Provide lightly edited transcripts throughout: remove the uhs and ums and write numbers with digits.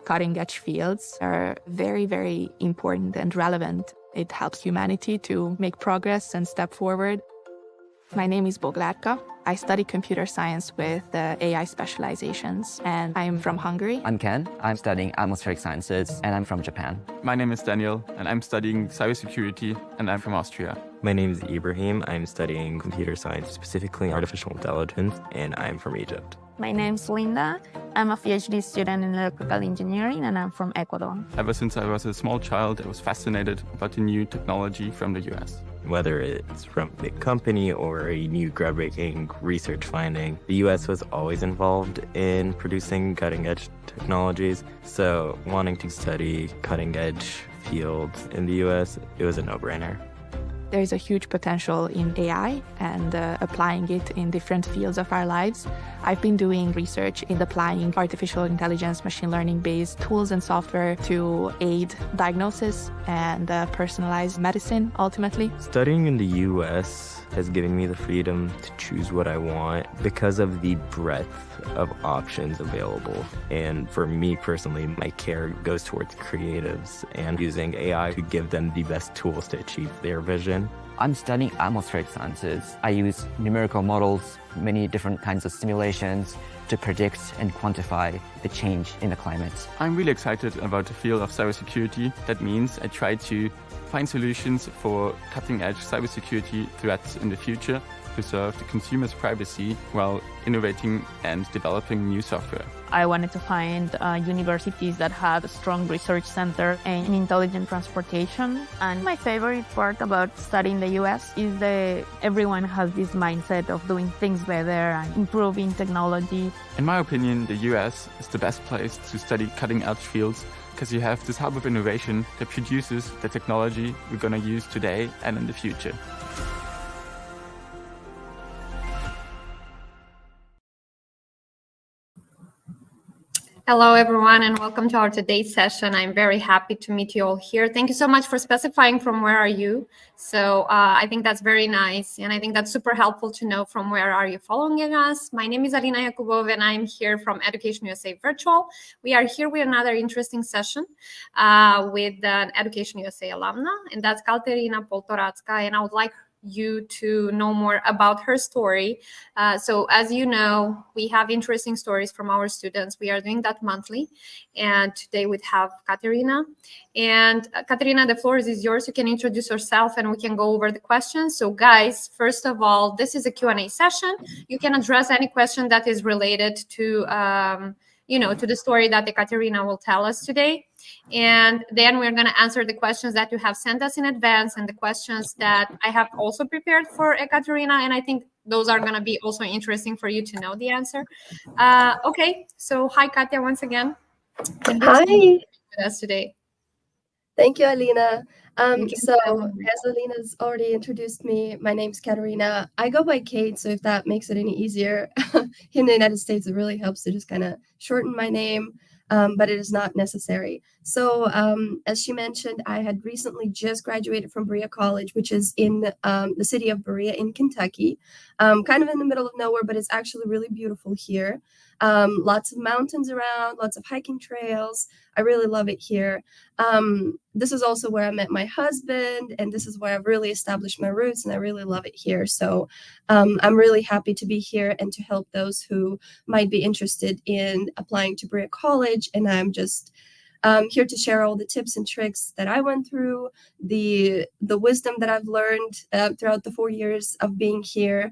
cutting-edge fields are very, very important and relevant. It helps humanity to make progress and step forward. My name is Boglátka. I study computer science with AI specializations, and I'm from Hungary. I'm Ken. I'm studying atmospheric sciences, and I'm from Japan. My name is Daniel, and I'm studying cybersecurity, and I'm from Austria. My name is Ibrahim. I'm studying computer science, specifically artificial intelligence, and I'm from Egypt. My name's Linda. I'm a PhD student in electrical engineering, and I'm from Ecuador. Ever since I was a small child, I was fascinated about the new technology from the US. Whether it's from a big company or a new groundbreaking research finding, the US was always involved in producing cutting-edge technologies. So wanting to study cutting-edge fields in the US, it was a no-brainer. There's a huge potential in AI and applying it in different fields of our lives. I've been doing research in applying artificial intelligence, machine learning-based tools and software to aid diagnosis and personalized medicine, ultimately. Studying in the US has given me the freedom to choose what I want because of the breadth of options available. And for me personally, my care goes towards creatives and using AI to give them the best tools to achieve their vision. I'm studying atmospheric sciences. I use numerical models, many different kinds of simulations to predict and quantify the change in the climate. I'm really excited about the field of cybersecurity. That means I try to find solutions for cutting-edge cybersecurity threats in the future, preserve the consumer's privacy while innovating and developing new software. I wanted to find universities that had a strong research center in intelligent transportation. And my favorite part about studying the US is that everyone has this mindset of doing things better and improving technology. In my opinion, the US is the best place to study cutting-edge fields because you have this hub of innovation that produces the technology we're going to use today and in the future. Hello, everyone, and welcome to our today's session. I'm very happy to meet you all here. Thank you so much for specifying from where are you. So I think that's very nice, and I think that's super helpful to know from where are you following us. My name is Alina Yakubov, and I'm here from Education USA Virtual. We are here with another interesting session with an Education USA alumna, and that's Kateryna Poltoratska, and I would like you to know more about her story. So as you know, we have interesting stories from our students. We are doing that monthly. And today we have Kateryna. And Kateryna, the floor is yours. You can introduce yourself and we can go over the questions. So guys, first of all, this is a Q&A session. You can address any question that is related to to the story that Kateryna will tell us today. And then we're going to answer the questions that you have sent us in advance and the questions that I have also prepared for Kateryna. And I think those are going to be also interesting for you to know the answer. Okay, so hi, Katya, once again. Hi. With us today. Thank you, Alina. So as Alina's already introduced me, my name's Kateryna. I go by Kate, so if that makes it any easier, in the United States, it really helps to just kind of shorten my name, but it is not necessary. So as she mentioned, I had recently just graduated from Berea College, which is in the city of Berea in Kentucky, kind of in the middle of nowhere, but it's actually really beautiful here. Lots of mountains around, lots of hiking trails. I really love it here. This is also where I met my husband, and this is where I've really established my roots, and I really love it here. So I'm really happy to be here and to help those who might be interested in applying to Berea College. And I'm just here to share all the tips and tricks that I went through, the wisdom that I've learned throughout the 4 years of being here.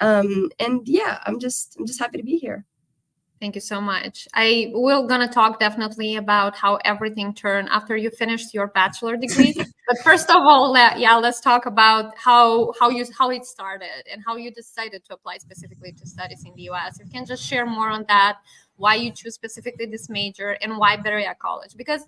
And yeah, I'm just happy to be here. Thank you so much. We're going to talk definitely about how everything turned after you finished your bachelor degree. But first of all, let's talk about how it started and how you decided to apply specifically to studies in the US. You can just share more on that, why you choose specifically this major and why Berea College, because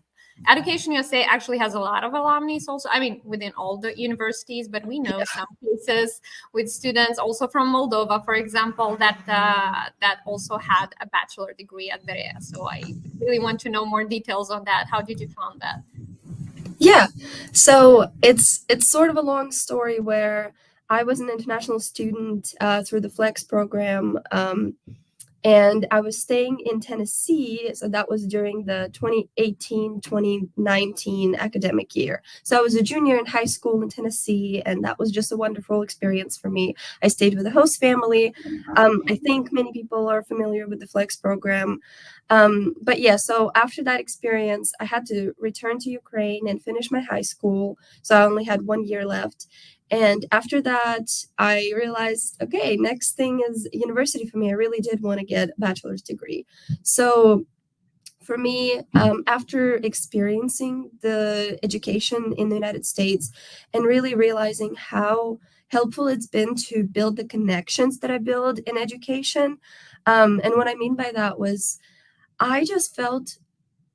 Education USA actually has a lot of alumni also, I mean, within all the universities, but we know some cases with students also from Moldova, for example, that also had a bachelor degree at Berea. So I really want to know more details on that. How did you find that? Yeah, so it's sort of a long story where I was an international student through the Flex program. And I was staying in Tennessee, so that was during the 2018-2019 academic year. So I was a junior in high school in Tennessee, and that was just a wonderful experience for me. I stayed with a host family. I think many people are familiar with the Flex program. But yeah, so after that experience, I had to return to Ukraine and finish my high school. So I only had 1 year left. And after that, I realized, okay, next thing is university for me. I really did want to get a bachelor's degree. So for me, after experiencing the education in the United States and really realizing how helpful it's been to build the connections that I build in education, and what I mean by that was I just felt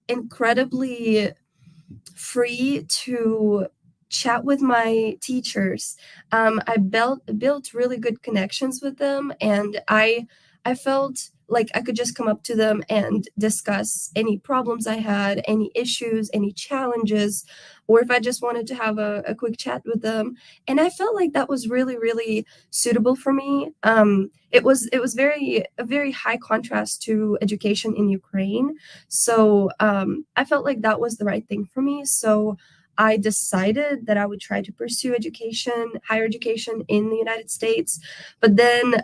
incredibly free to chat with my teachers. I built really good connections with them, and I felt like I could just come up to them and discuss any problems I had, any issues, any challenges, or if I just wanted to have a quick chat with them. And I felt like that was really, really suitable for me. It was a very high contrast to education in Ukraine. So I felt like that was the right thing for me. So I decided that I would try to pursue education, higher education in the United States. But then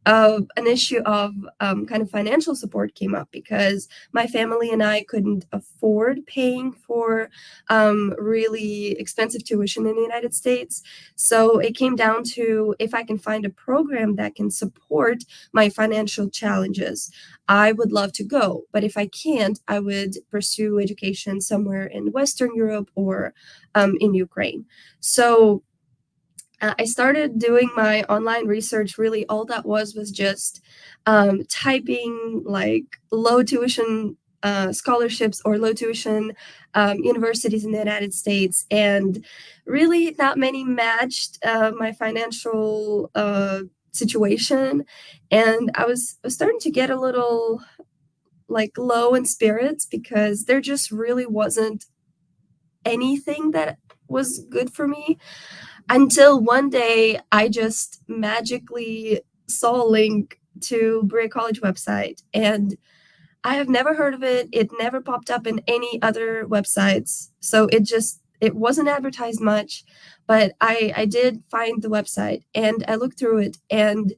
an issue of kind of financial support came up because my family and I couldn't afford paying for really expensive tuition in the United States. So it came down to if I can find a program that can support my financial challenges, I would love to go. But if I can't, I would pursue education somewhere in Western Europe or in Ukraine. So I started doing my online research. Really, all that was just typing like low tuition scholarships or low tuition universities in the United States, and really not many matched my financial situation. And I was starting to get a little like low in spirits because there just really wasn't anything that was good for me. Until one day, I just magically saw a link to Berea College website, and I have never heard of it. It never popped up in any other websites, so it wasn't advertised much. But I did find the website, and I looked through it, and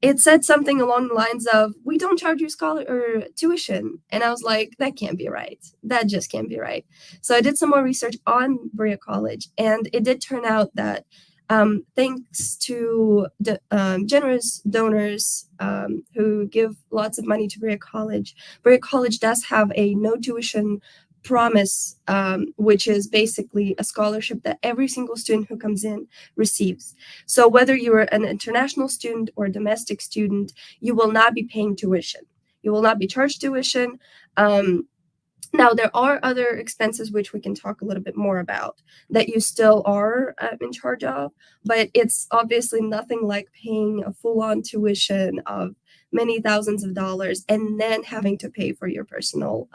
it said something along the lines of, "We don't charge you scholar or tuition." And I was like, that can't be right. That just can't be right. So I did some more research on Berea College, and it did turn out that thanks to the generous donors who give lots of money to Berea College does have a no tuition promise, which is basically a scholarship that every single student who comes in receives. So whether you're an international student or a domestic student, you will not be paying tuition. You will not be charged tuition. Now, there are other expenses which we can talk a little bit more about that you still are in charge of, but it's obviously nothing like paying a full-on tuition of many thousands of dollars and then having to pay for your personal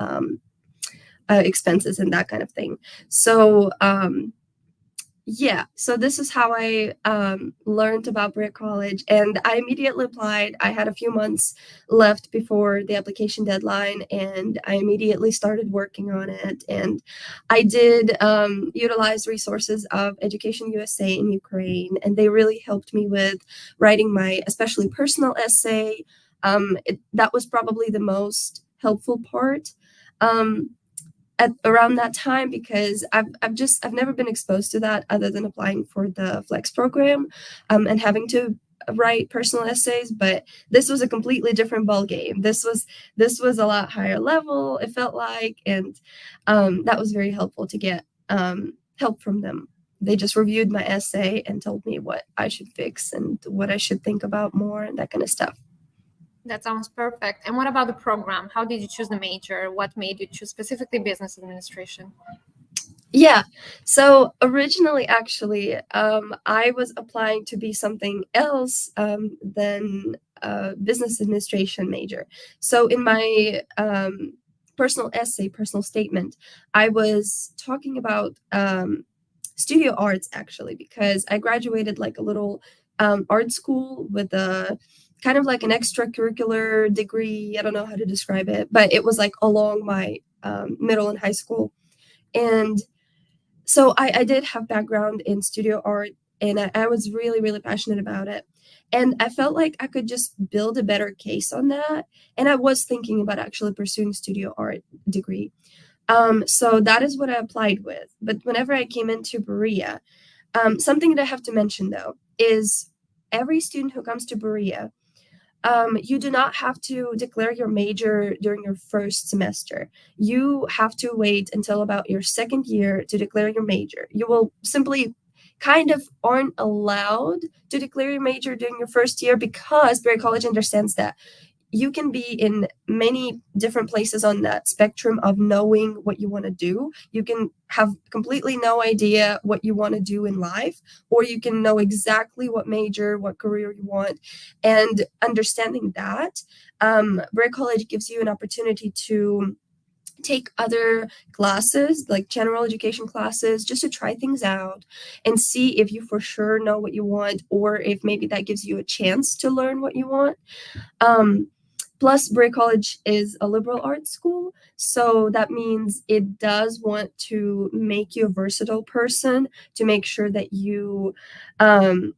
expenses and that kind of thing. So yeah, so this is how I learned about Berea College, and I immediately applied. I had a few months left before the application deadline, and I immediately started working on it. And I did utilize resources of Education USA in Ukraine, and they really helped me with writing my especially personal essay. That was probably the most helpful part. At around that time, because I've never been exposed to that other than applying for the Flex program and having to write personal essays. But this was a completely different ball game. This was a lot higher level, it felt like, and that was very helpful to get help from them. They just reviewed my essay and told me what I should fix and what I should think about more and that kind of stuff. That sounds perfect. And what about the program? How did you choose the major? What made you choose specifically business administration? Yeah, so originally, actually, I was applying to be something else than a business administration major. So in my personal essay, personal statement, I was talking about studio arts, actually, because I graduated like a little art school with a kind of like an extracurricular degree. I don't know how to describe it, but it was like along my middle and high school. And so I did have background in studio art, and I was really, really passionate about it. And I felt like I could just build a better case on that. And I was thinking about actually pursuing studio art degree. So that is what I applied with. But whenever I came into Berea, something that I have to mention, though, is every student who comes to Berea, you do not have to declare your major during your first semester. You have to wait until about your second year to declare your major. You will simply kind of aren't allowed to declare your major during your first year because Berea College understands that you can be in many different places on that spectrum of knowing what you want to do. You can have completely no idea what you want to do in life, or you can know exactly what major, what career you want. And understanding that, Berea College gives you an opportunity to take other classes, like general education classes, just to try things out and see if you for sure know what you want, or if maybe that gives you a chance to learn what you want. Plus, Berea College is a liberal arts school, so that means it does want to make you a versatile person, to make sure that you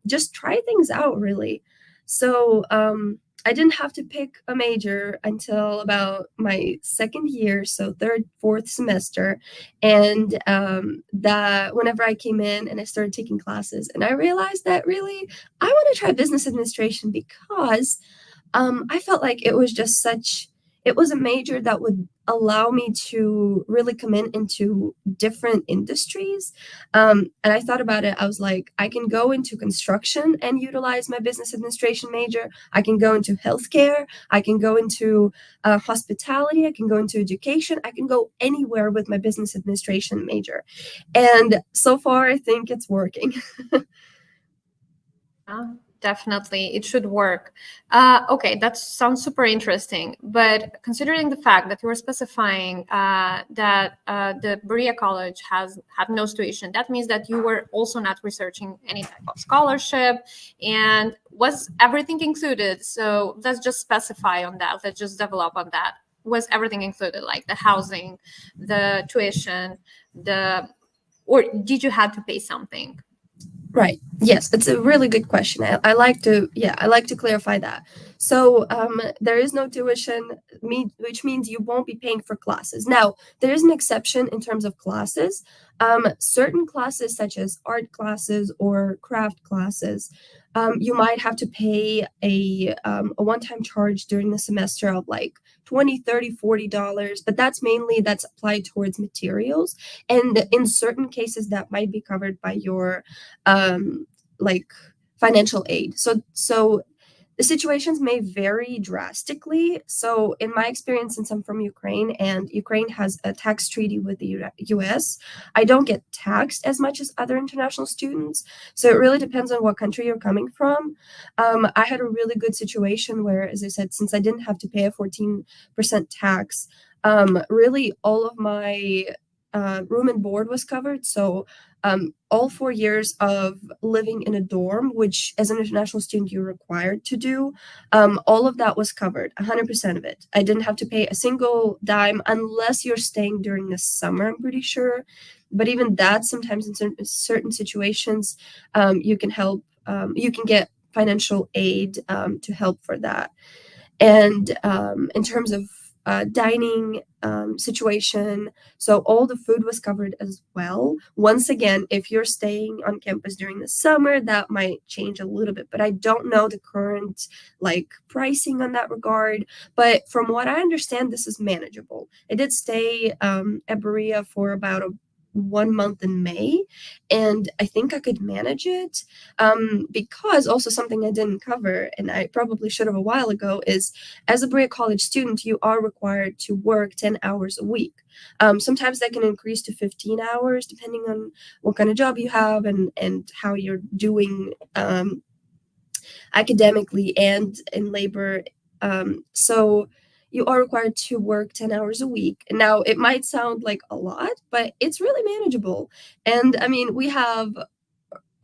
just try things out, really. So I didn't have to pick a major until about my second year, so third, fourth semester. And that whenever I came in and I started taking classes, and I realized that really I want to try business administration because I felt like it was just it was a major that would allow me to really come into different industries. And I thought about it. I was like, I can go into construction and utilize my business administration major. I can go into healthcare. I can go into hospitality. I can go into education. I can go anywhere with my business administration major. And so far, I think it's working. Definitely, it should work. Okay, that sounds super interesting. But considering the fact that you were specifying that the Berea College had no tuition, that means that you were also not researching any type of scholarship. And was everything included? So let's just specify on that. Let's just develop on that. Was everything included, like the housing, the tuition, or did you have to pay something? Right. Yes, it's a really good question. I like to clarify that. So there is no tuition, which means you won't be paying for classes. Now, there is an exception in terms of classes. Certain classes, such as art classes or craft classes, you might have to pay a one-time charge during the semester of like $20, $30, $40, but that's applied towards materials. And in certain cases, that might be covered by your like financial aid. So the situations may vary drastically. So in my experience, since I'm from Ukraine and Ukraine has a tax treaty with the US, I don't get taxed as much as other international students. So it really depends on what country you're coming from. I had a really good situation where, as I said, since I didn't have to pay a 14% tax, really all of my room and board was covered. So all 4 years of living in a dorm, which as an international student you're required to do, all of that was covered, 100% of it. I didn't have to pay a single dime unless you're staying during the summer, I'm pretty sure. But even that, sometimes in certain situations, you can get financial aid to help for that. And in terms of dining situation, so all the food was covered as well. Once again, if you're staying on campus during the summer, that might change a little bit, but I don't know the current pricing on that regard. But from what I understand, this is manageable. I did stay at Berea for about 1 month in May, and I think I could manage it, because also something I didn't cover, and I probably should have a while ago, is as a Berea College student, you are required to work 10 hours a week. Sometimes that can increase to 15 hours, depending on what kind of job you have and how you're doing academically and in labor. So you are required to work 10 hours a week. And now it might sound like a lot, but it's really manageable. And I mean, we have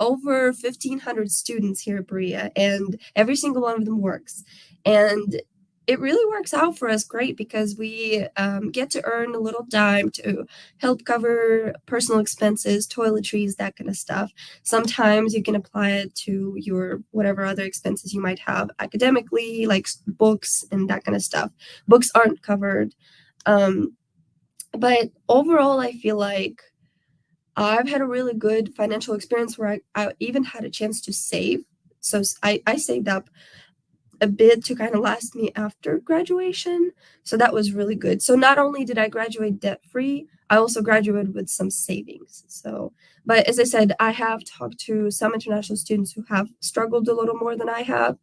over 1,500 students here at Berea, and every single one of them works. And it really works out for us great because we get to earn a little dime to help cover personal expenses, toiletries, that kind of stuff. Sometimes you can apply it to your whatever other expenses you might have academically, like books and that kind of stuff. Books aren't covered. But overall, I feel like I've had a really good financial experience where I even had a chance to save. So I saved up a bit to kind of last me after graduation. So that was really good. So not only did I graduate debt-free, I also graduated with some savings. So, but as I said, I have talked to some international students who have struggled a little more than I have.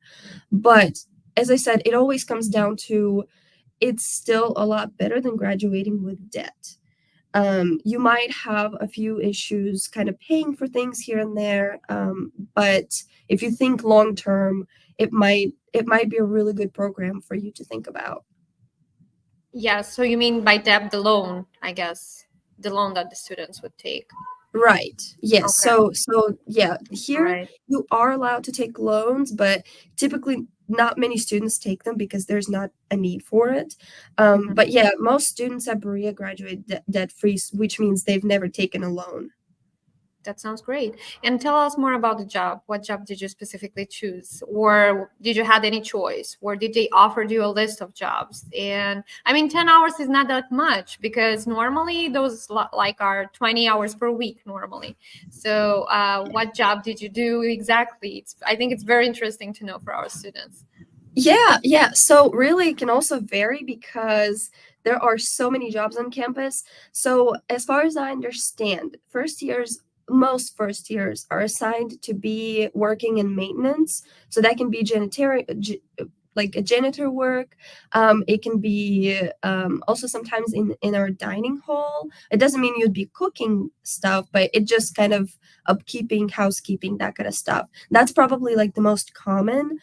But as I said, it always comes down to it's still a lot better than graduating with debt. You might have a few issues kind of paying for things here and there, but if you think long term, it might be a really good program for you to think about. Yeah, so you mean by debt, the loan, I guess, the loan that the students would take. Right. Yes. Okay. So yeah, here Right. you are allowed to take loans, but typically not many students take them because there's not a need for it. But yeah, most students at Berea graduate debt-free, which means they've never taken a loan. That sounds great. And tell us more about the job. What job did you specifically choose? Or did you have any choice? Or did they offer you a list of jobs? And I mean, 10 hours is not that much because normally those like are 20 hours per week normally. So what job did you do exactly? I think it's very interesting to know for our students. Yeah. So really it can also vary because there are so many jobs on campus. So as far as I understand, most first years are assigned to be working in maintenance. So that can be like a janitor work. It can be also sometimes in our dining hall. It doesn't mean you'd be cooking stuff, but it just kind of upkeeping, housekeeping, that kind of stuff. That's probably like the most common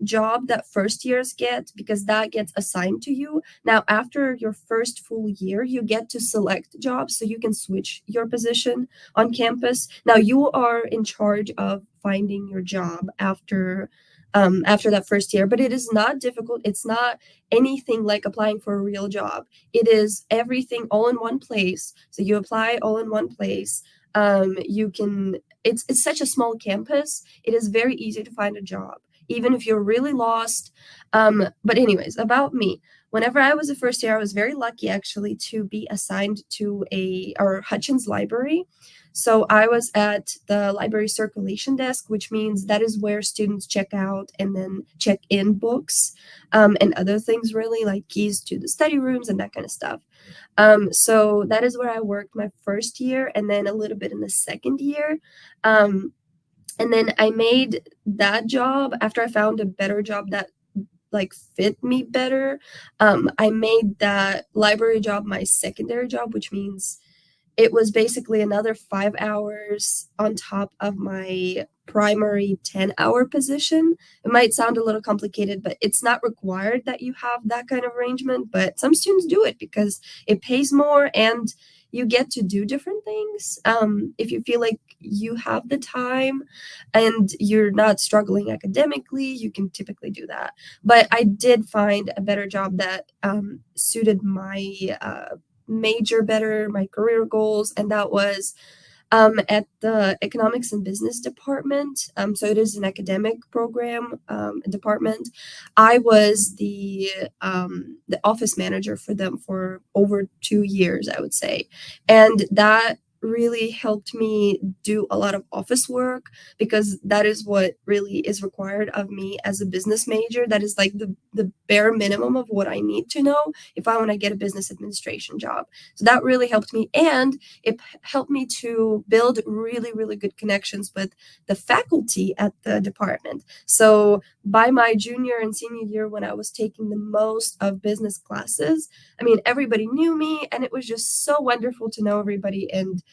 job that first years get because that gets assigned to you. Now, after your first full year, you get to select jobs so you can switch your position on campus. Now, you are in charge of finding your job after that first year, but it is not difficult. It's not anything like applying for a real job. It is everything all in one place. So you apply all in one place. It's such a small campus. It is very easy to find a job, even if you're really lost. But anyways, about me. Whenever I was a first year, I was very lucky actually to be assigned to our Hutchins library. So I was at the library circulation desk, which means that is where students check out and then check in books and other things really like keys to the study rooms and that kind of stuff. So that is where I worked my first year and then a little bit in the second year. And then I made that job after I found a better job that like fit me better. I made that library job my secondary job, which means it was basically another 5 hours on top of my primary 10-hour position. It might sound a little complicated, but it's not required that you have that kind of arrangement. But some students do it because it pays more and you get to do different things. If you feel like you have the time and you're not struggling academically, you can typically do that. But I did find a better job that suited my major better, my career goals, and that was at the economics and business department. So it is an academic program department. I was the office manager for them for over 2 years, I would say, and that really helped me do a lot of office work because that is what really is required of me as a business major. That is like the bare minimum of what I need to know if I want to get a business administration job. So that really helped me, and it helped me to build really, really good connections with the faculty at the department. So by my junior and senior year, when I was taking the most of business classes, I mean, everybody knew me and it was just so wonderful to know everybody. And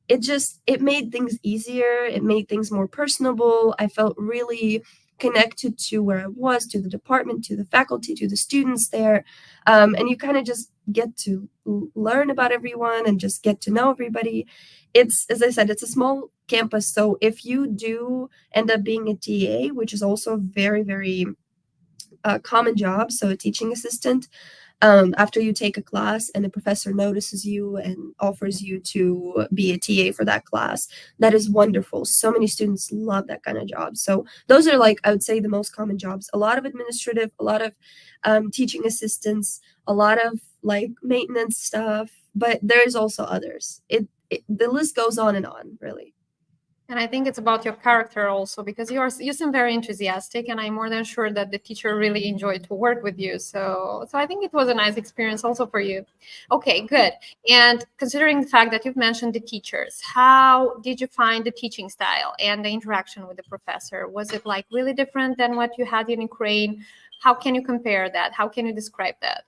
it made things easier. It made things more personable. I felt really connected to where I was, to the department, to the faculty, to the students there. And you kind of just get to learn about everyone and just get to know everybody. It's, as I said, it's a small campus. So if you do end up being a TA, which is also a very, very common job, so a teaching assistant, after you take a class and the professor notices you and offers you to be a TA for that class, that is wonderful. So many students love that kind of job. So those are, like, I would say, the most common jobs. A lot of administrative, a lot of teaching assistants, a lot of like maintenance stuff, but there's also others. The list goes on and on, really. And I think it's about your character also, because you seem very enthusiastic, and I'm more than sure that the teacher really enjoyed to work with you. So I think it was a nice experience also for you. Okay, good. And considering the fact that you've mentioned the teachers, how did you find the teaching style and the interaction with the professor? Was it like really different than what you had in Ukraine? How can you compare that? How can you describe that?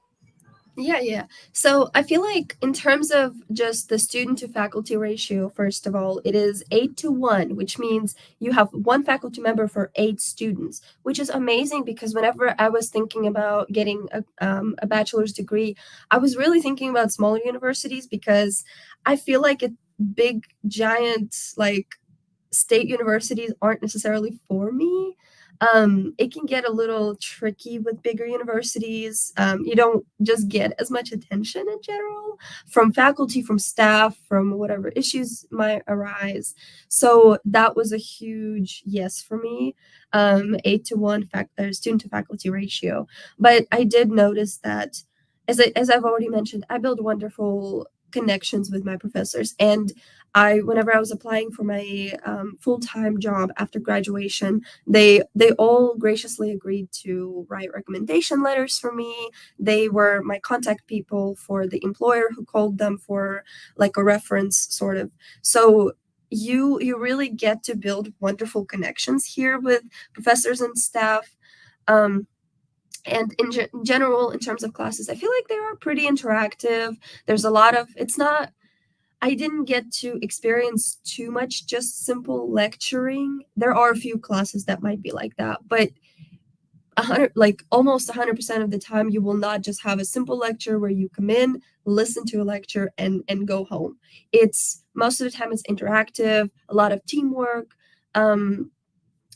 Yeah. So I feel like in terms of just the student to faculty ratio, first of all, it is 8-1, which means you have one faculty member for 8 students, which is amazing, because whenever I was thinking about getting a bachelor's degree, I was really thinking about smaller universities, because I feel like big, giant, like state universities aren't necessarily for me. It can get a little tricky with bigger universities. You don't just get as much attention in general from faculty, from staff, from whatever issues might arise. So that was a huge yes for me, 8-1 student to faculty ratio. But I did notice that, as I've already mentioned, I build wonderful connections with my professors, and whenever I was applying for my full-time job after graduation, they all graciously agreed to write recommendation letters for me. They were my contact people for the employer who called them for like a reference, sort of. So you really get to build wonderful connections here with professors and staff. And in general, in terms of classes, I feel like they are pretty interactive. There's a lot of, I didn't get to experience too much just simple lecturing. There are a few classes that might be like that, but almost 100% of the time, you will not just have a simple lecture where you come in, listen to a lecture, and go home. It's most of the time it's interactive, a lot of teamwork, a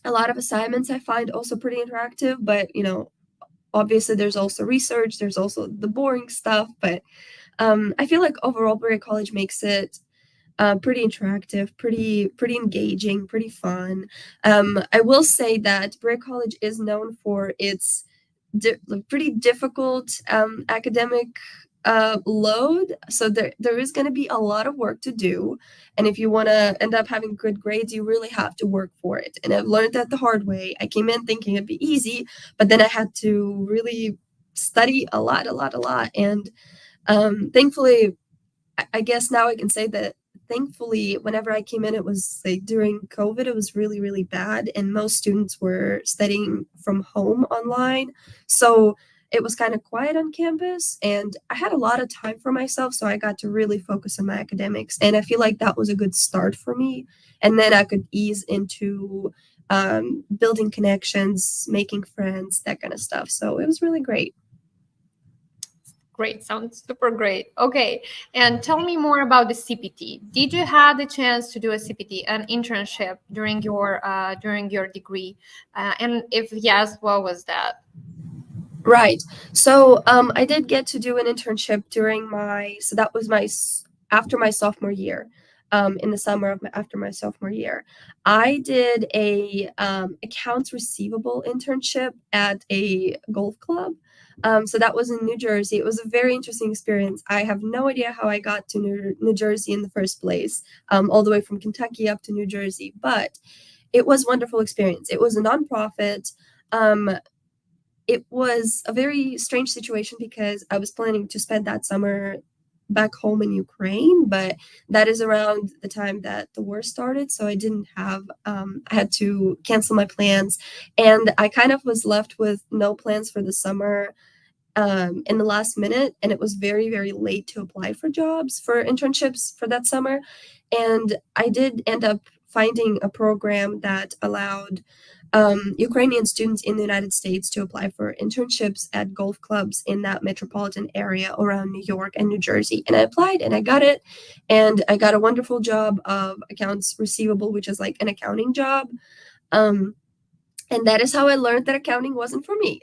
lot of assignments I find also pretty interactive, but obviously there's also research, there's also the boring stuff, but I feel like overall Berea College makes it pretty interactive, pretty engaging, pretty fun. I will say that Berea College is known for its pretty difficult academic load, so there is going to be a lot of work to do, and if you want to end up having good grades, you really have to work for it. And I've learned that the hard way. I came in thinking it'd be easy, but then I had to really study a lot, and thankfully, I guess now I can say that thankfully, whenever I came in, it was like during COVID, it was really, really bad, and most students were studying from home online. So it was kind of quiet on campus, and I had a lot of time for myself, so I got to really focus on my academics, and I feel like that was a good start for me. And then I could ease into building connections, making friends, that kind of stuff. So it was really great. Great, sounds super great. Okay, and tell me more about the CPT. Did you have the chance to do a CPT, an internship during your degree? And if yes, what was that? Right. So I did get to do an internship that was after my sophomore year. In the summer after my sophomore year, I did a accounts receivable internship at a golf club. So that was in New Jersey. It was a very interesting experience. I have no idea how I got to New Jersey in the first place, all the way from Kentucky up to New Jersey, but it was a wonderful experience. It was a nonprofit. It was a very strange situation because I was planning to spend that summer back home in Ukraine, but that is around the time that the war started. So I didn't have, I had to cancel my plans, and I kind of was left with no plans for the summer in the last minute. And it was very, very late to apply for internships for that summer. And I did end up finding a program that allowed Ukrainian students in the United States to apply for internships at golf clubs in that metropolitan area around New York and New Jersey. And I applied and I got it. And I got a wonderful job of accounts receivable, which is like an accounting job. And that is how I learned that accounting wasn't for me.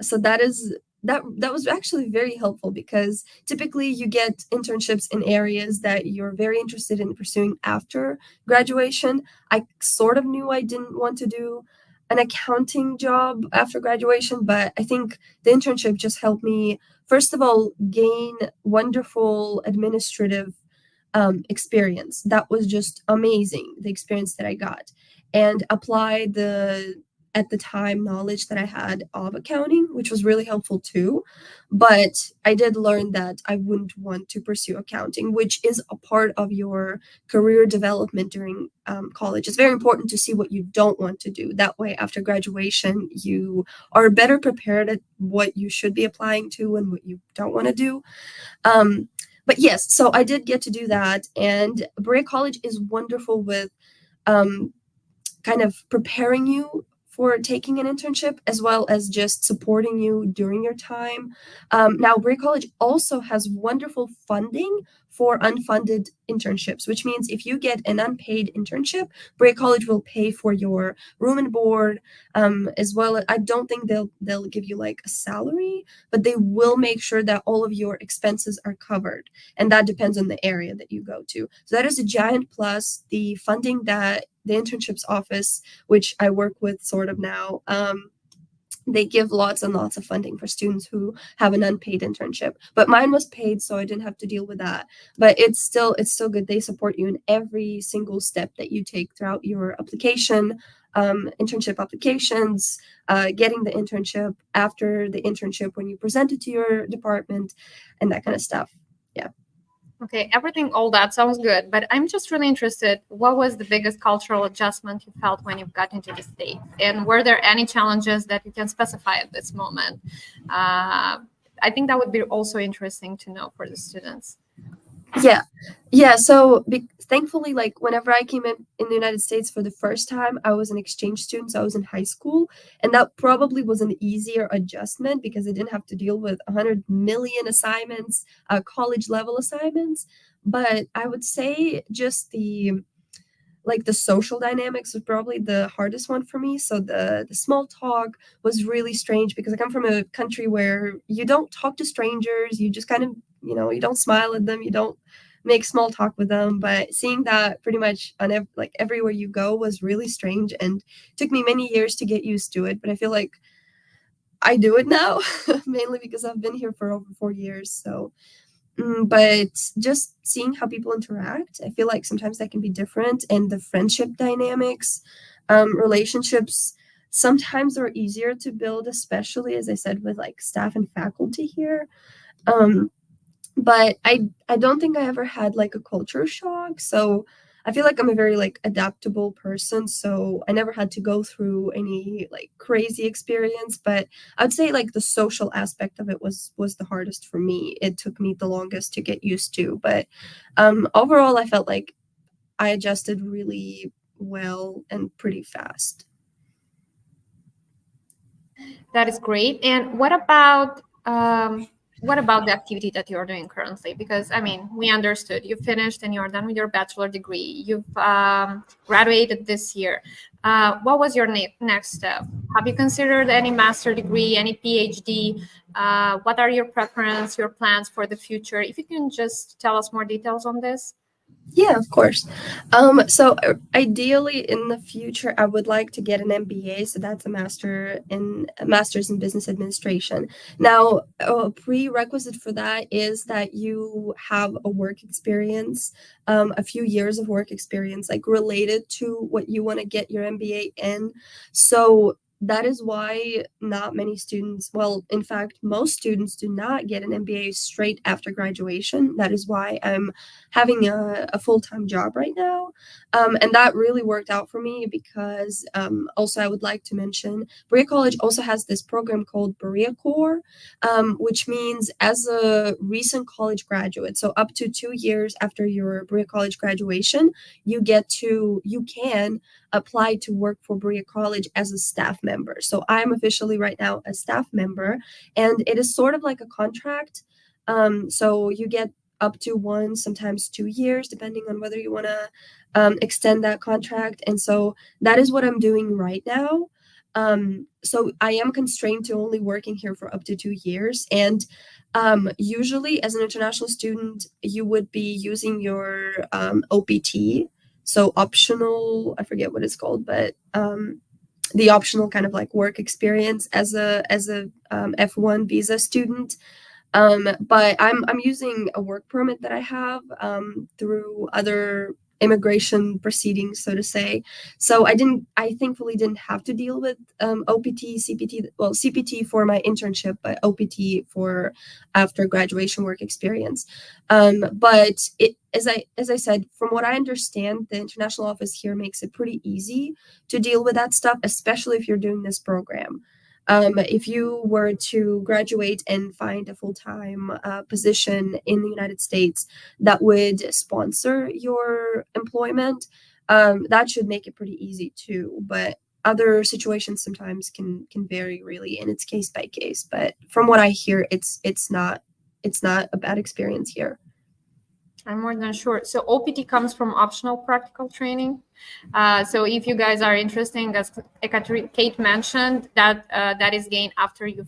So that was actually very helpful, because typically you get internships in areas that you're very interested in pursuing after graduation. I sort of knew I didn't want to do an accounting job after graduation, but I think the internship just helped me, first of all, gain wonderful administrative experience. That was just amazing, the experience that I got, and apply the at the time knowledge that I had of accounting, which was really helpful too. But I did learn that I wouldn't want to pursue accounting, which is a part of your career development during college. It's very important to see what you don't want to do. That way, after graduation, you are better prepared at what you should be applying to and what you don't want to do. But yes, so I did get to do that. And Berea College is wonderful with kind of preparing you for taking an internship, as well as just supporting you during your time. Now, Berea College also has wonderful funding for unfunded internships, which means if you get an unpaid internship, Berea College will pay for your room and board, as well as, I don't think they'll give you like a salary, but they will make sure that all of your expenses are covered, and that depends on the area that you go to. So that is a giant plus. The funding that the internships office, which I work with sort of now, they give lots and lots of funding for students who have an unpaid internship. But mine was paid, so I didn't have to deal with that. But it's still good. They support you in every single step that you take throughout your application, internship applications, getting the internship, after the internship when you present it to your department, and that kind of stuff. Yeah. Okay, all that sounds good, but I'm just really interested, what was the biggest cultural adjustment you felt when you got into the state? And were there any challenges that you can specify at this moment? I think that would be also interesting to know for the students. Yeah. So thankfully, like whenever I came in the United States for the first time, I was an exchange student. So I was in high school, and that probably was an easier adjustment because I didn't have to deal with 100 million assignments, college level assignments. But I would say just the social dynamics was probably the hardest one for me. So the small talk was really strange because I come from a country where you don't talk to strangers. You just kind of, you don't smile at them. You don't make small talk with them. But seeing that pretty much on everywhere you go was really strange, and took me many years to get used to it. But I feel like I do it now, mainly because I've been here for over 4 years. So but just seeing how people interact, I feel like sometimes that can be different, and the friendship dynamics, relationships sometimes are easier to build, especially, as I said, with like staff and faculty here. But I don't think I ever had like a culture shock. So I feel like I'm a very like adaptable person. So I never had to go through any like crazy experience. But I'd say like the social aspect of it was the hardest for me. It took me the longest to get used to. But overall, I felt like I adjusted really well and pretty fast. That is great. And what about the activity that you're doing currently? Because, I mean, we understood you finished and you're done with your bachelor degree. You've graduated this year. What was your next step? Have you considered any master degree, any PhD? What are your preferences, your plans for the future? If you can just tell us more details on this. Yeah, of course. So ideally in the future, I would like to get an MBA. So that's a master's in business administration. Now, a prerequisite for that is that you have a work experience, a few years of work experience, like related to what you want to get your MBA in. So that is why not many students, well, in fact, most students do not get an MBA straight after graduation. That is why I'm having a full-time job right now. And that really worked out for me because also I would like to mention, Berea College also has this program called Berea Core, which means as a recent college graduate, so up to 2 years after your Berea College graduation, you can apply to work for Berea College as a staff member. So I'm officially right now a staff member, and it is sort of like a contract. So you get up to 1, sometimes 2 years, depending on whether you want to extend that contract. And so that is what I'm doing right now. So I am constrained to only working here for up to 2 years. And usually as an international student, you would be using your OPT, so optional, I forget what it's called, but the optional kind of like work experience as a F1 visa student. But I'm using a work permit that I have through other immigration proceedings, so to say. So I thankfully didn't have to deal with OPT, CPT, well, CPT for my internship, but OPT for after graduation work experience. But as I said, from what I understand, the international office here makes it pretty easy to deal with that stuff, especially if you're doing this program. If you were to graduate and find a full-time position in the United States that would sponsor your employment, that should make it pretty easy too. But other situations sometimes can vary really, and it's case by case. But from what I hear, it's not a bad experience here. I'm more than sure. So OPT comes from optional practical training. So if you guys are interested, as Kate mentioned, that is gained after you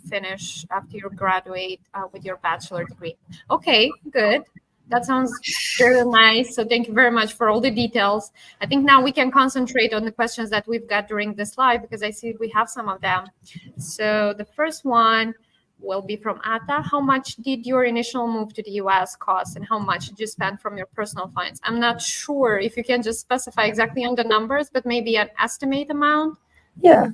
graduate with your bachelor degree. Okay, good. That sounds very nice. So thank you very much for all the details. I think now we can concentrate on the questions that we've got during this live, because I see we have some of them. So the first one will be from Atta. How much did your initial move to the US cost, and how much did you spend from your personal funds? I'm not sure if you can just specify exactly on the numbers, but maybe an estimate amount. Yeah,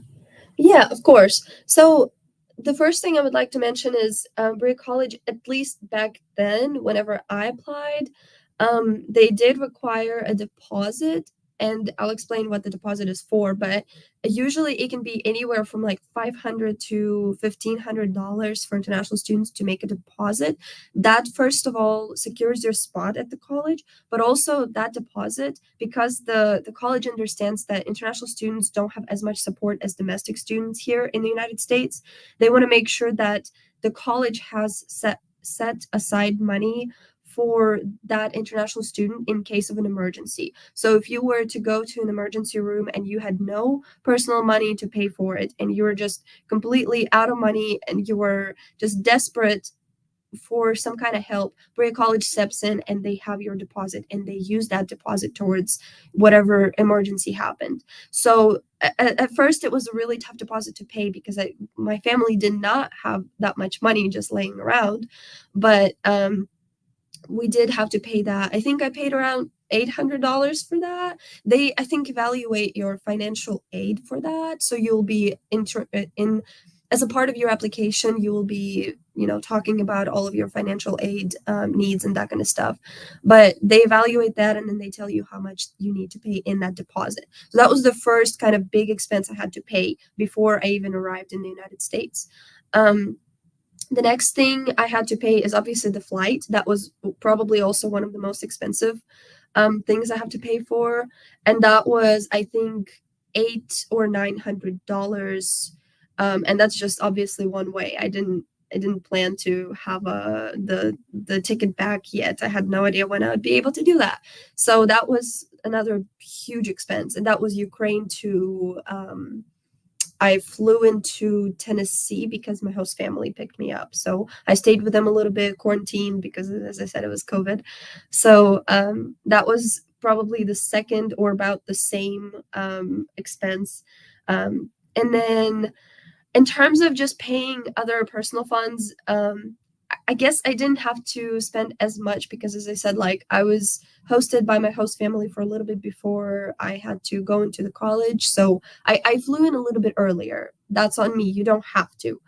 of course. So the first thing I would like to mention is Berea College, at least back then, whenever I applied, they did require a deposit, and I'll explain what the deposit is for, but usually it can be anywhere from like $500 to $1,500 for international students to make a deposit. That, first of all, secures your spot at the college, but also that deposit, because the college understands that international students don't have as much support as domestic students here in the United States. They want to make sure that the college has set aside money for that international student in case of an emergency. So if you were to go to an emergency room and you had no personal money to pay for it, and you were just completely out of money and you were just desperate for some kind of help, Berea College steps in and they have your deposit, and they use that deposit towards whatever emergency happened. So at first it was a really tough deposit to pay, because my family did not have that much money just laying around. But we did have to pay that. I think I paid around $800 for that. They, I think, evaluate your financial aid for that. So you'll be in as a part of your application, you will be, talking about all of your financial aid needs and that kind of stuff. But they evaluate that, and then they tell you how much you need to pay in that deposit. So that was the first kind of big expense I had to pay before I even arrived in the United States. The next thing I had to pay is obviously the flight. That was probably also one of the most expensive things I have to pay for. And that was, I think, $800 or $900. And that's just obviously one way. I didn't plan to have the ticket back yet. I had no idea when I would be able to do that. So that was another huge expense. And that was Ukraine to I flew into Tennessee because my host family picked me up. So I stayed with them a little bit, quarantined, because, as I said, it was COVID. So that was probably the second or about the same expense. And then in terms of just paying other personal funds, I guess I didn't have to spend as much because, as I said, I was hosted by my host family for a little bit before I had to go into the college. So I flew in a little bit earlier. That's on me. You don't have to.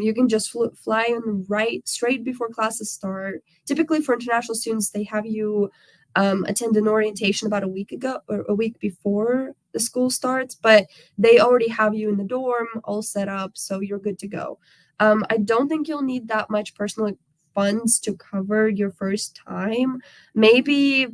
You can just fly on straight before classes start. Typically for international students, they have you attend an orientation about a week ago or a week before the school starts, but they already have you in the dorm all set up, so you're good to go. I don't think you'll need that much personal funds to cover your first time. Maybe,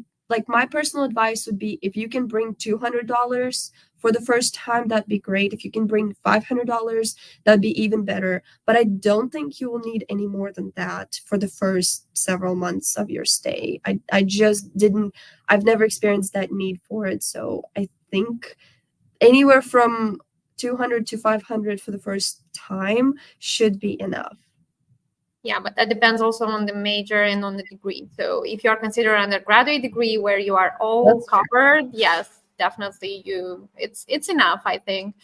my personal advice would be, if you can bring $200 for the first time, that'd be great. If you can bring $500, that'd be even better. But I don't think you will need any more than that for the first several months of your stay. I just didn't, I've never experienced that need for it. So I think anywhere from 200 to 500 for the first time should be enough. Yeah, but that depends also on the major and on the degree. So if you are considering an undergraduate degree where you are all covered, yes, definitely it's enough, I think.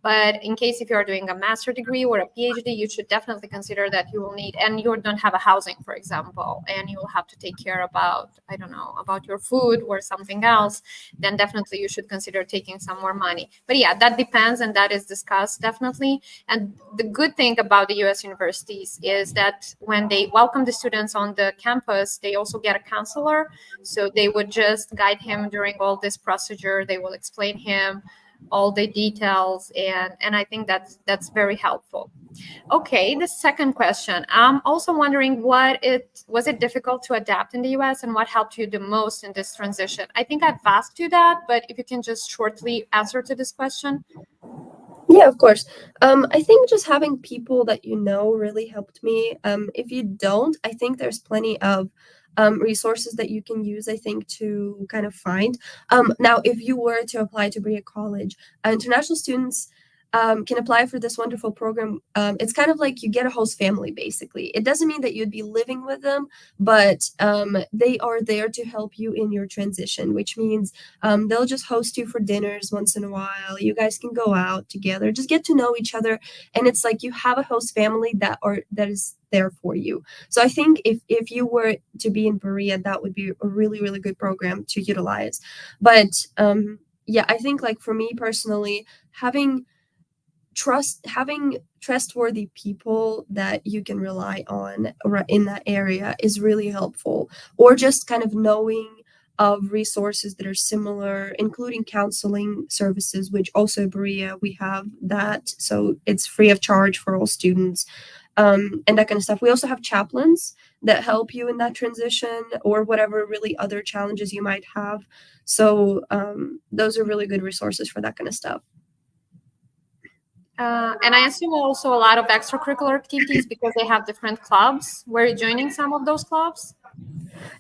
But in case if you are doing a master degree or a PhD, you should definitely consider that you will need, and you don't have a housing, for example, and you will have to take care about, I don't know, about your food or something else, then definitely you should consider taking some more money. But yeah, that depends, and that is discussed definitely. And the good thing about the US universities is that when they welcome the students on the campus, they also get a counselor. So they would just guide him during all this procedure. They will explain him all the details, and I think that's very helpful. Okay, the second question. I'm also wondering was it difficult to adapt in the US, and what helped you the most in this transition? I think I've asked you that, but if you can just shortly answer to this question. Yeah, of course. I think just having people that you know really helped me. If you don't, I think there's plenty of resources that you can use, I think, to kind of find. Now, if you were to apply to Berea College, international students can apply for this wonderful program. It's kind of like you get a host family, basically. It doesn't mean that you'd be living with them, but they are there to help you in your transition, which means they'll just host you for dinners once in a while. You guys can go out together, just get to know each other. And it's like you have a host family that is there for you. So I think if you were to be in Berea, that would be a really, really good program to utilize. But yeah, I think like for me personally, having trustworthy people that you can rely on in that area is really helpful, or just kind of knowing of resources that are similar, including counseling services, which also Berea, we have that. So it's free of charge for all students, and that kind of stuff. We also have chaplains that help you in that transition or whatever really other challenges you might have. So those are really good resources for that kind of stuff. And I assume also a lot of extracurricular activities because they have different clubs. Were you joining some of those clubs?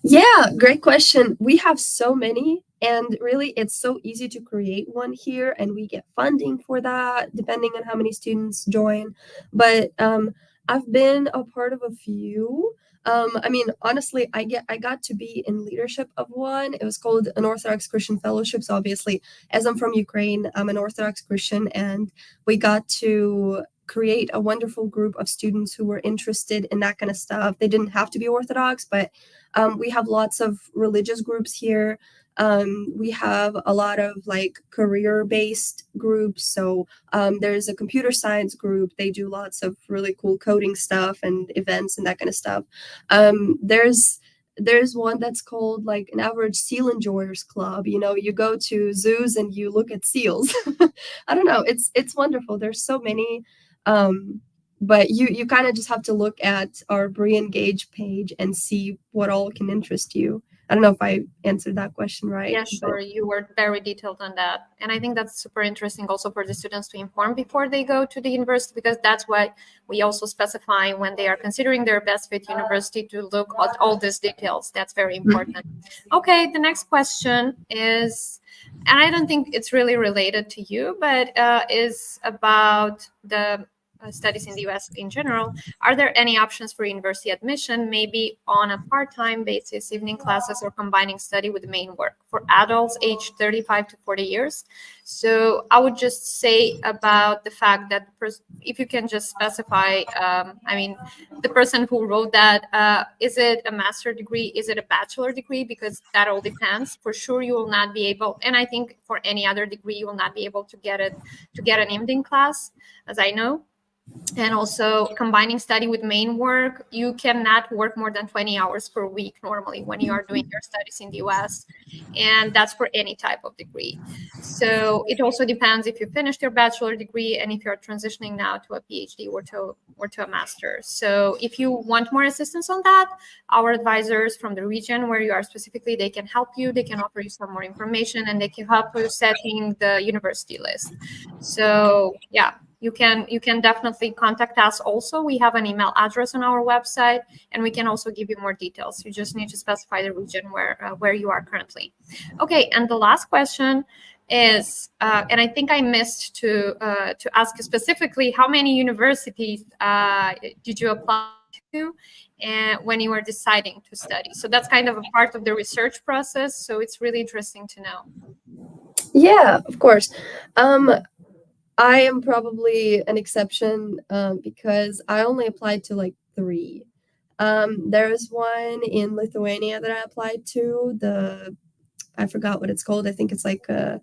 Yeah, great question. We have so many, and really it's so easy to create one here, and we get funding for that depending on how many students join. But I've been a part of a few. I mean, honestly, I got to be in leadership of one. It was called an Orthodox Christian Fellowships. Obviously, as I'm from Ukraine, I'm an Orthodox Christian, and we got to create a wonderful group of students who were interested in that kind of stuff. They didn't have to be Orthodox, but we have lots of religious groups here. We have a lot of like career-based groups. So there's a computer science group. They do lots of really cool coding stuff and events and that kind of stuff. There's one that's called like an average seal enjoyers club. You know, you go to zoos and you look at seals. I don't know. It's wonderful. There's so many. But you kind of just have to look at our Berea Engage page and see what all can interest you. I don't know if I answered that question right. Yeah, sure. You were very detailed on that. And I think that's super interesting also for the students to inform before they go to the university, because that's what we also specify when they are considering their best fit university, to look at all these details. That's very important. Okay, the next question is, and I don't think it's really related to you, but is about the studies in the US in general. Are there any options for university admission, maybe on a part-time basis, evening classes, or combining study with the main work for adults aged 35 to 40 years? So I would just say about the fact that if you can just specify, I mean, the person who wrote that, is it a master degree? Is it a bachelor degree? Because that all depends. For sure, you will not be able, and I think for any other degree, you will not be able to get an evening class, as I know. And also combining study with main work, you cannot work more than 20 hours per week normally when you are doing your studies in the US. And that's for any type of degree. So it also depends if you finished your bachelor degree and if you're transitioning now to a PhD or to a master. So if you want more assistance on that, our advisors from the region where you are specifically, they can help you, they can offer you some more information, and they can help you setting the university list. So yeah, you can definitely contact us also. We have an email address on our website, and we can also give you more details. You just need to specify the region where you are currently. Okay, and the last question is, and I think I missed to ask you specifically, how many universities did you apply to and when you were deciding to study? So that's kind of a part of the research process, so it's really interesting to know. Yeah, of course. I am probably an exception because I only applied to like 3. There was one in Lithuania that I applied to. I forgot what it's called. I think it's like a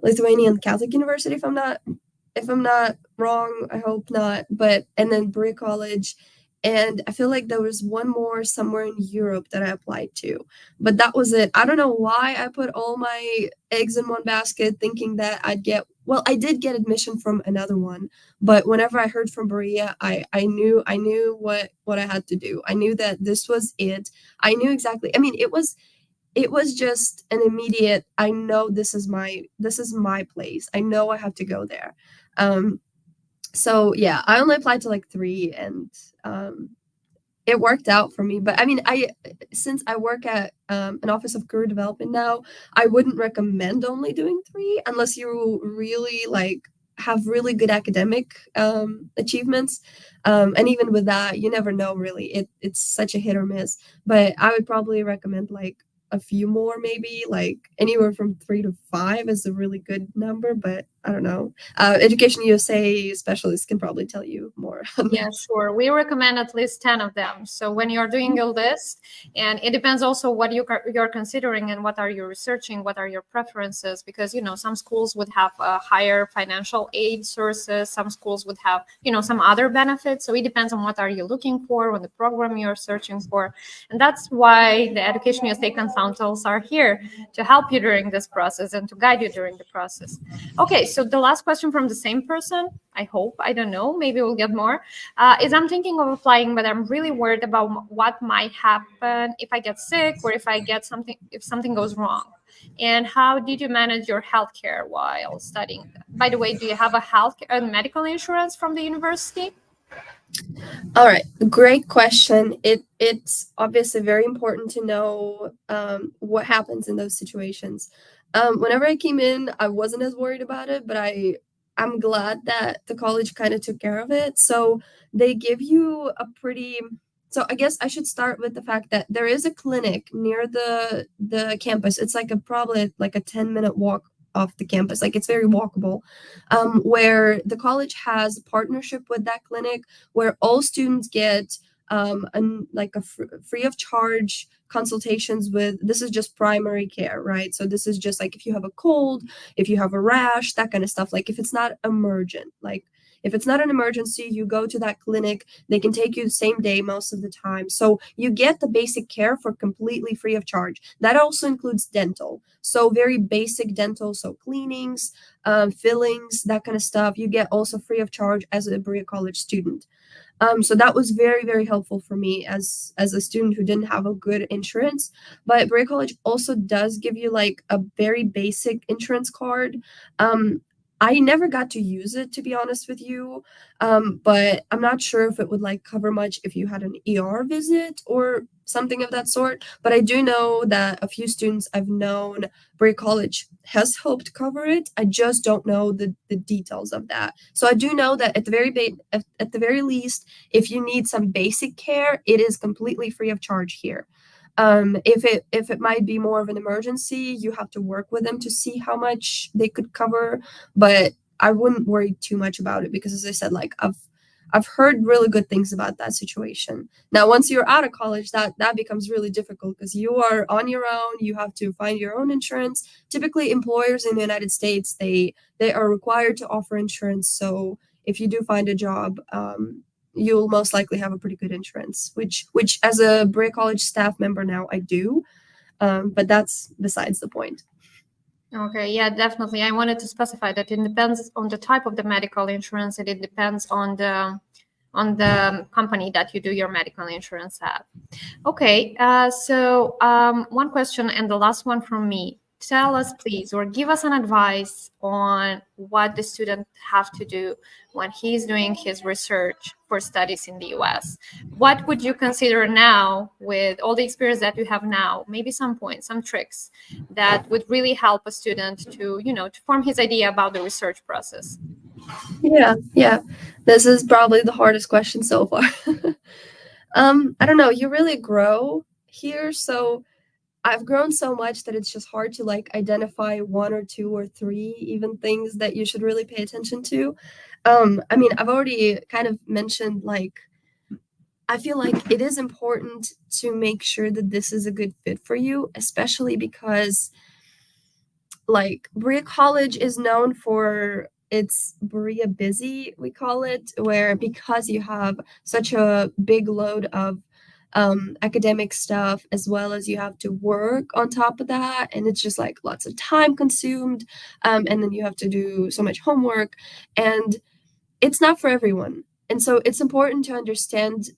Lithuanian Catholic University, if I'm not wrong. I hope not. And then Berea College. And I feel like there was one more somewhere in Europe that I applied to, but that was it. I don't know why I put all my eggs in one basket thinking that I did get admission from another one, but whenever I heard from Berea, I knew what I had to do. I knew that this was it. I knew exactly. I mean, it was just an immediate, I know this is my place. I know I have to go there. So yeah, I only applied to like 3, and it worked out for me. But I mean, since I work at an office of career development now, I wouldn't recommend only doing 3 unless you really like have really good academic achievements. And even with that, you never know really. It's such a hit or miss. But I would probably recommend like a few more, maybe like anywhere from 3 to 5 is a really good number, but I don't know. Education USA specialists can probably tell you more. Yeah, sure. We recommend at least 10 of them. So when you're doing a list, and it depends also what you're considering and what are you researching, what are your preferences, because, some schools would have higher financial aid sources. Some schools would have, some other benefits. So it depends on what are you looking for, what the program you're searching for. And that's why the Education USA consultants are here to help you during this process and to guide you during the process. Okay, so the last question from the same person, I hope, I don't know, maybe we'll get more, is I'm thinking of applying, but I'm really worried about what might happen if I get sick or if something goes wrong. And how did you manage your healthcare while studying? By the way, do you have a medical insurance from the university? All right, great question. It's obviously very important to know what happens in those situations. Whenever I came in, I wasn't as worried about it, but I'm glad that the college kind of took care of it. So they give you so I guess I should start with the fact that there is a clinic near the campus. It's like probably like a 10-minute walk off the campus. Like it's very walkable, where the college has a partnership with that clinic where all students get free of charge consultations with, this is just primary care, right? So this is just like if you have a cold, if you have a rash, that kind of stuff. Like if it's not emergent, like if it's not an emergency, you go to that clinic. They can take you the same day most of the time. So you get the basic care for completely free of charge. That also includes dental. So very basic dental, so cleanings, fillings, that kind of stuff. You get also free of charge as a Berea College student. So that was very, very helpful for me as a student who didn't have a good insurance. But Berea College also does give you like a very basic insurance card. I never got to use it, to be honest with you, but I'm not sure if it would like cover much if you had an ER visit or something of that sort. But I do know that a few students I've known, Berea College has helped cover it. I just don't know the details of that. So I do know that at the very least, if you need some basic care, it is completely free of charge here. If it might be more of an emergency, you have to work with them to see how much they could cover, but I wouldn't worry too much about it because, as I said, like I've heard really good things about that situation. Now, once you're out of college, that becomes really difficult because you are on your own. You have to find your own insurance. Typically, employers in the United States, they are required to offer insurance. So if you do find a job, you'll most likely have a pretty good insurance, which as a Berea College staff member now, I do. But that's besides the point. Okay, yeah, definitely. I wanted to specify that it depends on the type of the medical insurance, and it depends on the company that you do your medical insurance at. Okay, so one question and the last one from me. Tell us, please, or give us an advice on what the student have to do when he's doing his research for studies in the US. What would you consider now, with all the experience that you have now, maybe some points, some tricks that would really help a student to, to form his idea about the research process? Yeah. This is probably the hardest question so far. I don't know, you really grow here, so I've grown so much that it's just hard to like identify one or two or three even things that you should really pay attention to. I mean, I've already kind of mentioned, like, I feel like it is important to make sure that this is a good fit for you, especially because like Berea College is known for its Berea busy, we call it, where because you have such a big load of academic stuff, as well as you have to work on top of that, and it's just like lots of time consumed, and then you have to do so much homework, and it's not for everyone. And so it's important to understand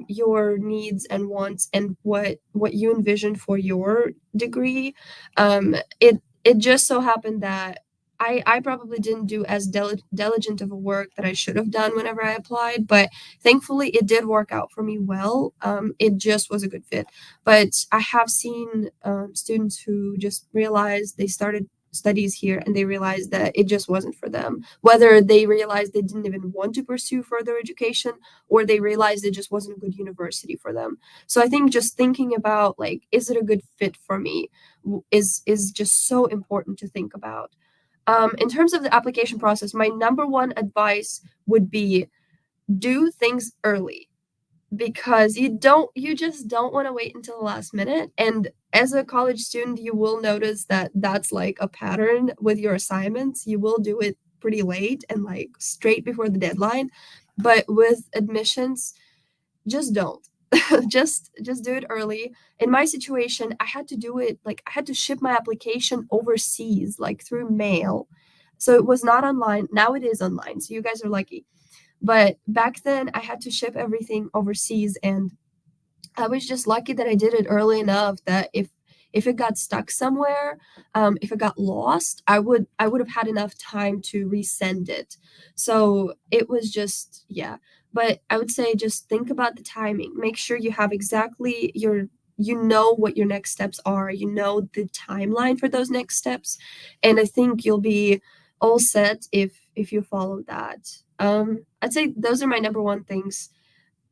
your needs and wants and what you envision for your degree. It just so happened that I probably didn't do as diligent of a work that I should have done whenever I applied, but thankfully it did work out for me well. It just was a good fit. But I have seen students who just realized they started studies here and they realized that it just wasn't for them, whether they realized they didn't even want to pursue further education or they realized it just wasn't a good university for them. So I think just thinking about, like, is it a good fit for me, is just so important to think about. In terms of the application process, my number one advice would be do things early, because you just don't want to wait until the last minute. And as a college student, you will notice that that's like a pattern with your assignments. You will do it pretty late and like straight before the deadline. But with admissions, just don't. just do it early. In my situation, I had to do it, like I had to ship my application overseas, like through mail. So it was not online. Now it is online. So you guys are lucky. But back then I had to ship everything overseas, and I was just lucky that I did it early enough that if it got stuck somewhere, if it got lost, I would have had enough time to resend it. So it was just, yeah. But I would say just think about the timing. Make sure you have exactly you know what your next steps are. You know the timeline for those next steps. And I think you'll be all set if you follow that. I'd say those are my number one things.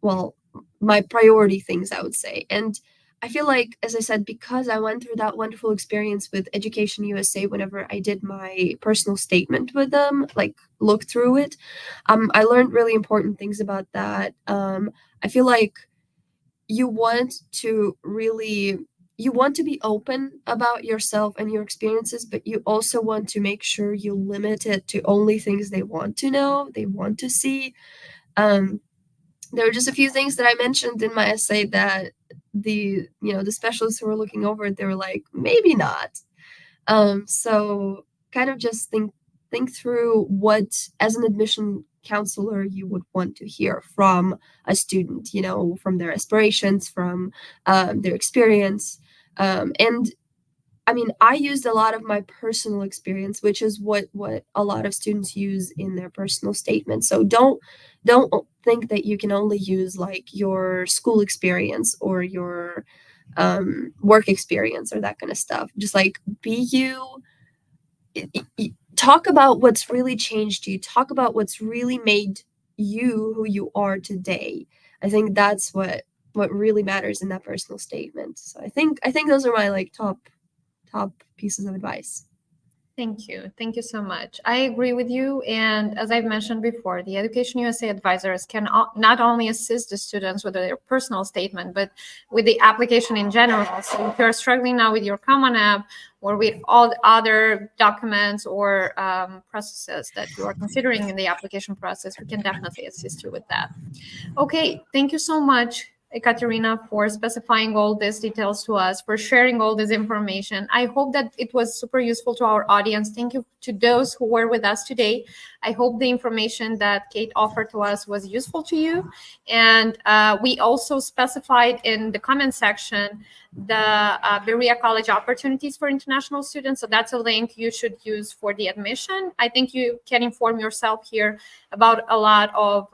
Well, my priority things, I would say. And I feel like, as I said, because I went through that wonderful experience with Education USA, whenever I did my personal statement with them, like look through it, I learned really important things about that. I feel like you want to be open about yourself and your experiences, but you also want to make sure you limit it to only things they want to know, they want to see. There were just a few things that I mentioned in my essay that the specialists who were looking over it, they were like, maybe not. So kind of just think through what, as an admission counselor, you would want to hear from a student, from their aspirations, from their experience. And I mean, I used a lot of my personal experience, which is what a lot of students use in their personal statement. So don't think that you can only use like your school experience or your work experience or that kind of stuff. Just like be you. Talk about what's really changed you. Talk about what's really made you who you are today. I think that's what really matters in that personal statement. So I think those are my like top pieces of advice. Thank you. Thank you so much. I agree with you. And as I've mentioned before, the Education USA advisors can not only assist the students with their personal statement, but with the application in general. So if you're struggling now with your Common App or with all the other documents or processes that you are considering in the application process, we can definitely assist you with that. Okay, thank you so much, Kateryna, for specifying all these details to us, for sharing all this information. I hope that it was super useful to our audience. Thank you to those who were with us today. I hope the information that Kate offered to us was useful to you. And we also specified in the comment section the Berea College opportunities for international students. So that's a link you should use for the admission. I think you can inform yourself here about a lot of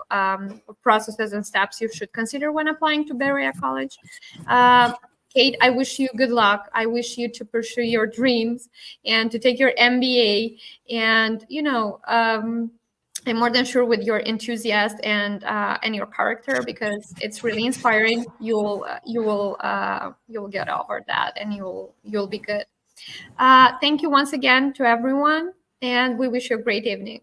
processes and steps you should consider when applying to Berea College. Kate, I wish you good luck. I wish you to pursue your dreams and to take your MBA. And, you know, I'm more than sure with your enthusiasm and your character, because it's really inspiring. You'll get over that, and you'll be good. Thank you once again to everyone, and we wish you a great evening.